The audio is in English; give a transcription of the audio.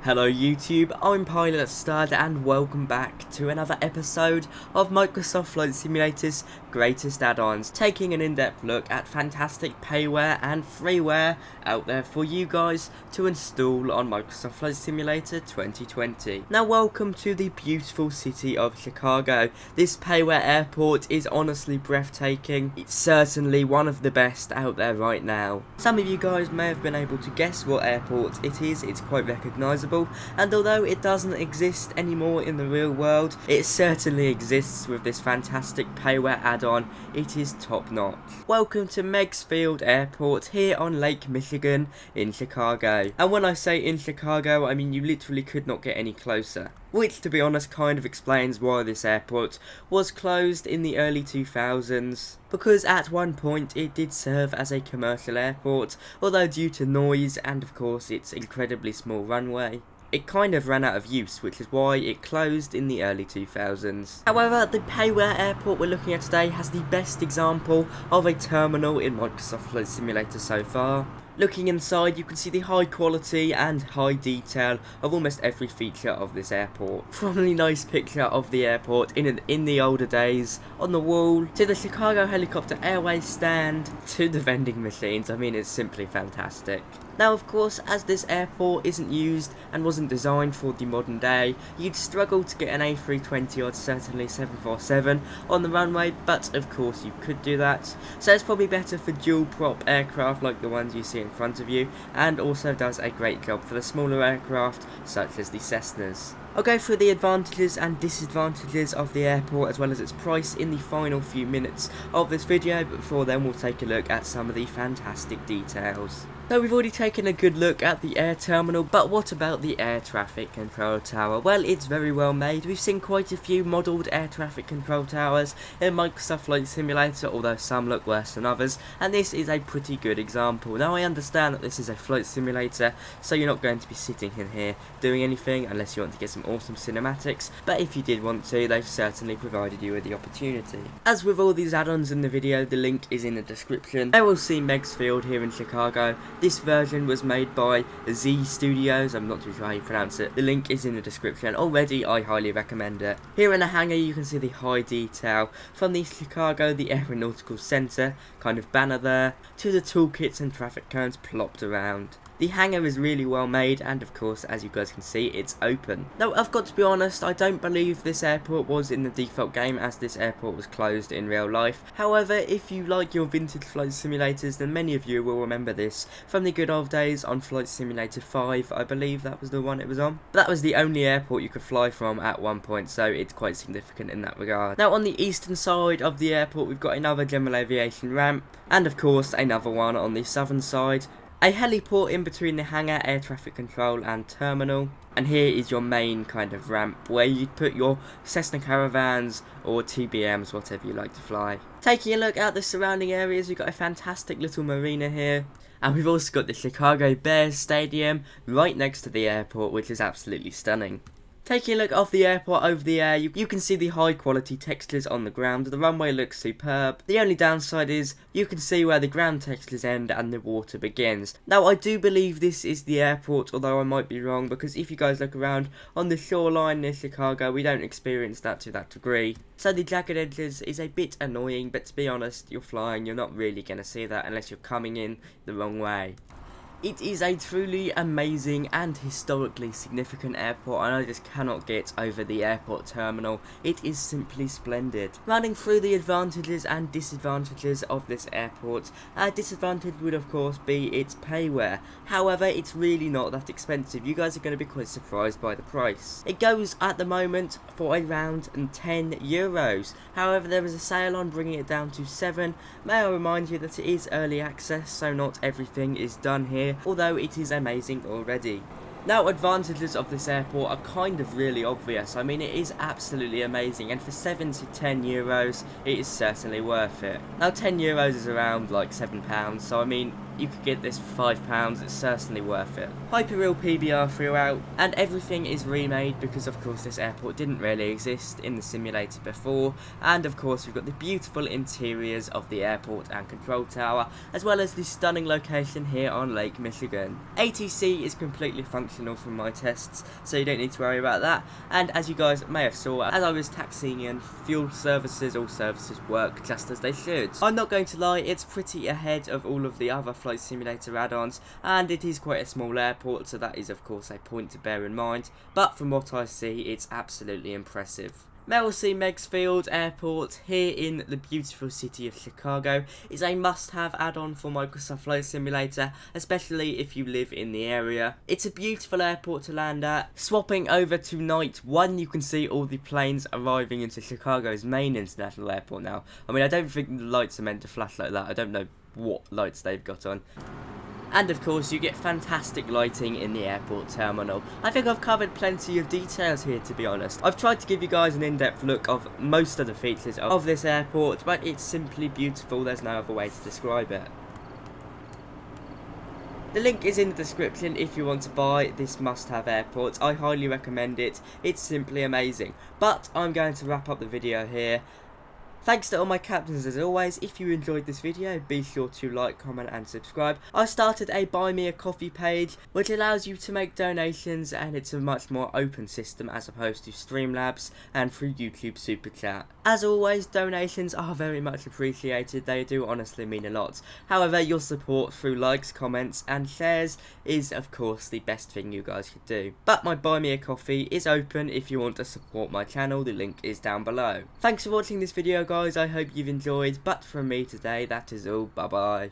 Hello YouTube, I'm Pilot Stud and welcome back to another episode of Microsoft Flight Simulator's greatest add-ons, taking an in-depth look at fantastic payware and freeware out there for you guys to install on Microsoft Flight Simulator 2020. Now welcome to the beautiful city of Chicago. This payware airport is honestly breathtaking. It's certainly one of the best out there right now. Some of you guys may have been able to guess what airport it is. It's quite recognisable. And although it doesn't exist anymore in the real world, it certainly exists with this fantastic payware add-on. It is top notch. Welcome to Meigs Field Airport here on Lake Michigan in Chicago. And when I say in Chicago, I mean you literally could not get any closer. Which, to be honest, kind of explains why this airport was closed in the early 2000s. Because at one point it did serve as a commercial airport, although due to noise and of course its incredibly small runway, it kind of ran out of use, which is why it closed in the early 2000s. However, the payware airport we're looking at today has the best example of a terminal in Microsoft Flight Simulator so far. Looking inside, you can see the high quality and high detail of almost every feature of this airport. From the nice picture of the airport in the older days on the wall, to the Chicago Helicopter Airways stand, to the vending machines. I mean, it's simply fantastic. Now, of course, as this airport isn't used and wasn't designed for the modern day, you'd struggle to get an A320 or certainly 747 on the runway, but of course you could do that. So it's probably better for dual prop aircraft like the ones you see in front of you, and also does a great job for the smaller aircraft such as the Cessnas. I'll go through the advantages and disadvantages of the airport as well as its price in the final few minutes of this video, but before then we'll take a look at some of the fantastic details. So we've already taken a good look at the air terminal, but what about the air traffic control tower? Well, it's very well made. We've seen quite a few modelled air traffic control towers in Microsoft Flight Simulator, although some look worse than others, and this is a pretty good example. Now I understand that this is a flight simulator, so you're not going to be sitting in here doing anything unless you want to get some awesome cinematics, but if you did want to, they've certainly provided you with the opportunity. As with all these add-ons in the video, the link is in the description. I will see Meigs Field here in Chicago. This version was made by Z Studios, I'm not too sure how you pronounce it. The link is in the description. Already, I highly recommend it. Here in the hangar you can see the high detail from the Chicago, the Aeronautical Centre kind of banner there, to the toolkits and traffic cones plopped around. The hangar is really well made, and of course, as you guys can see, it's open. Now, I've got to be honest, I don't believe this airport was in the default game, as this airport was closed in real life. However, if you like your vintage flight simulators, then many of you will remember this from the good old days on Flight Simulator 5, I believe that was the one it was on. But that was the only airport you could fly from at one point, so it's quite significant in that regard. Now, on the eastern side of the airport, we've got another general aviation ramp, and of course, another one on the southern side. A heliport in between the hangar, air traffic control and terminal. And here is your main kind of ramp where you'd put your Cessna Caravans or TBMs, whatever you like to fly. Taking a look at the surrounding areas, we've got a fantastic little marina here. And we've also got the Chicago Bears Stadium right next to the airport, which is absolutely stunning. Taking a look off the airport over the air, you can see the high quality textures on the ground. The runway looks superb. The only downside is you can see where the ground textures end and the water begins. Now I do believe this is the airport, although I might be wrong, because if you guys look around on the shoreline near Chicago, we don't experience that to that degree. So the jagged edges is a bit annoying, but to be honest, you're flying, you're not really going to see that unless you're coming in the wrong way. It is a truly amazing and historically significant airport, and I just cannot get over the airport terminal. It is simply splendid. Running through the advantages and disadvantages of this airport, a disadvantage would of course be its payware. However, it's really not that expensive. You guys are going to be quite surprised by the price. It goes at the moment for around €10. However, there is a sale on bringing it down to 7. May I remind you that it is early access, so not everything is done here, although it is amazing already. Now, advantages of this airport are kind of really obvious. I mean, it is absolutely amazing, and for 7 to 10 euros, it is certainly worth it. Now, 10 euros is around like £7, so I mean, you could get this for £5, it's certainly worth it. Hyperreal PBR throughout, and everything is remade because of course this airport didn't really exist in the simulator before, and of course we've got the beautiful interiors of the airport and control tower, as well as the stunning location here on Lake Michigan. ATC is completely functional functional from my tests, so you don't need to worry about that. And as you guys may have saw, as I was taxiing in, all services work just as they should. I'm not going to lie, it's pretty ahead of all of the other Flight Simulator add-ons, and it is quite a small airport, so that is of course a point to bear in mind, but from what I see, it's absolutely impressive. Meigs Field Airport here in the beautiful city of Chicago is a must-have add-on for Microsoft Flight Simulator, especially if you live in the area. It's a beautiful airport to land at. Swapping over to night 1, you can see all the planes arriving into Chicago's main international airport now. I mean, I don't think the lights are meant to flash like that. I don't know what lights they've got on. And of course you get fantastic lighting in the airport terminal. I think I've covered plenty of details here, to be honest. I've tried to give you guys an in-depth look of most of the features of this airport, but it's simply beautiful, there's no other way to describe it. The link is in the description if you want to buy this must-have airport. I highly recommend it, it's simply amazing. But I'm going to wrap up the video here. Thanks to all my captains as always. If you enjoyed this video, be sure to like, comment and subscribe. I started a Buy Me a Coffee page which allows you to make donations, and it's a much more open system as opposed to Streamlabs and through YouTube Super Chat. As always, donations are very much appreciated, they do honestly mean a lot. However, your support through likes, comments and shares is of course the best thing you guys could do. But my Buy Me a Coffee is open if you want to support my channel, the link is down below. Thanks for watching this video guys, I hope you've enjoyed, but from me today that is all, bye bye.